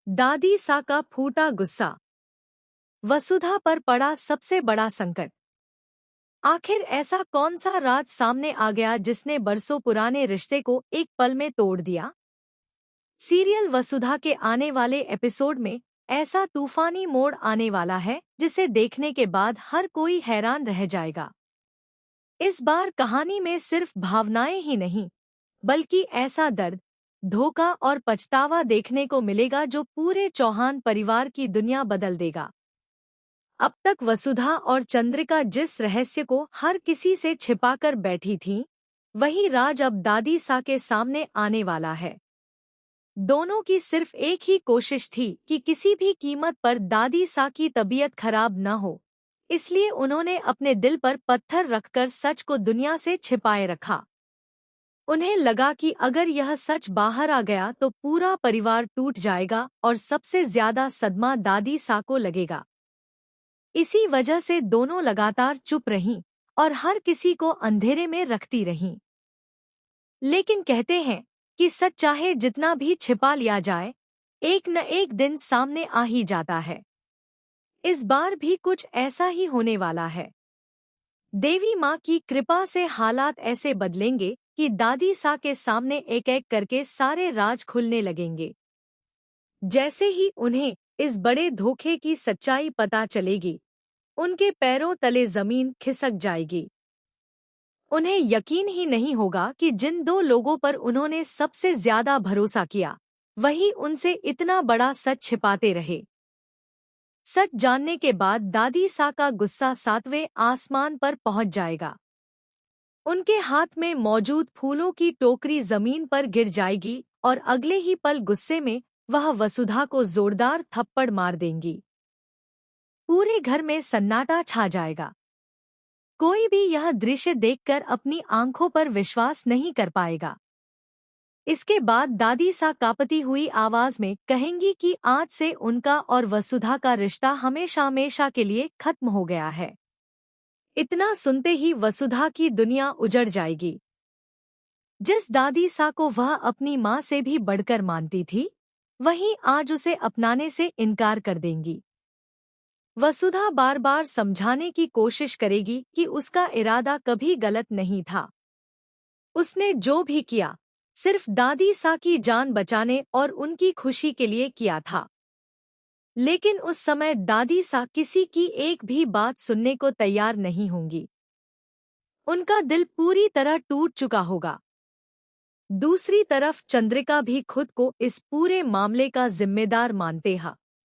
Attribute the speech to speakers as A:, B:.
A: दादी सा का फूटा गुस्सा। वसुधा पर पड़ा सबसे बड़ा संकट। आखिर ऐसा कौन सा राज सामने आ गया जिसने बरसों पुराने रिश्ते को एक पल में तोड़ दिया। सीरियल वसुधा के आने वाले एपिसोड में ऐसा तूफानी मोड़ आने वाला है जिसे देखने के बाद हर कोई हैरान रह जाएगा। इस बार कहानी में सिर्फ भावनाएं ही नहीं, बल्कि ऐसा दर्द, धोखा और पछतावा देखने को मिलेगा जो पूरे चौहान परिवार की दुनिया बदल देगा। अब तक वसुधा और चंद्रिका जिस रहस्य को हर किसी से छिपाकर बैठी थीं, वही राज अब दादी सा के सामने आने वाला है। दोनों की सिर्फ एक ही कोशिश थी कि किसी भी कीमत पर दादी सा की तबीयत खराब न हो, इसलिए उन्होंने अपने दिल पर पत्थर रखकर सच को दुनिया से छिपाए रखा। उन्हें लगा कि अगर यह सच बाहर आ गया तो पूरा परिवार टूट जाएगा और सबसे ज्यादा सदमा दादी सा को लगेगा। इसी वजह से दोनों लगातार चुप रहीं और हर किसी को अंधेरे में रखती रहीं। लेकिन कहते हैं कि सच चाहे जितना भी छिपा लिया जाए, एक न एक दिन सामने आ ही जाता है। इस बार भी कुछ ऐसा ही होने वाला है। देवी माँ की कृपा से हालात ऐसे बदलेंगे कि दादी सा के सामने एक एक करके सारे राज खुलने लगेंगे। जैसे ही उन्हें इस बड़े धोखे की सच्चाई पता चलेगी, उनके पैरों तले जमीन खिसक जाएगी। उन्हें यकीन ही नहीं होगा कि जिन दो लोगों पर उन्होंने सबसे ज्यादा भरोसा किया, वही उनसे इतना बड़ा सच छिपाते रहे। सच जानने के बाद दादी सा का गुस्सा 7वें आसमान पर पहुंच जाएगा। उनके हाथ में मौजूद फूलों की टोकरी जमीन पर गिर जाएगी और अगले ही पल गुस्से में वह वसुधा को जोरदार थप्पड़ मार देंगी। पूरे घर में सन्नाटा छा जाएगा। कोई भी यह दृश्य देखकर अपनी आंखों पर विश्वास नहीं कर पाएगा। इसके बाद दादी सा कांपती हुई आवाज में कहेंगी कि आज से उनका और वसुधा का रिश्ता हमेशा हमेशा के लिए खत्म हो गया है। इतना सुनते ही वसुधा की दुनिया उजड़ जाएगी। जिस दादी सा को वह अपनी माँ से भी बढ़कर मानती थी, वहीं आज उसे अपनाने से इनकार कर देंगी। वसुधा बार बार समझाने की कोशिश करेगी कि उसका इरादा कभी गलत नहीं था। उसने जो भी किया, सिर्फ दादी सा की जान बचाने और उनकी खुशी के लिए किया था। लेकिन उस समय दादी सा किसी की एक भी बात सुनने को तैयार नहीं होंगी। उनका दिल पूरी तरह टूट चुका होगा। दूसरी तरफ चंद्रिका भी खुद को इस पूरे मामले का जिम्मेदार मानते हैं।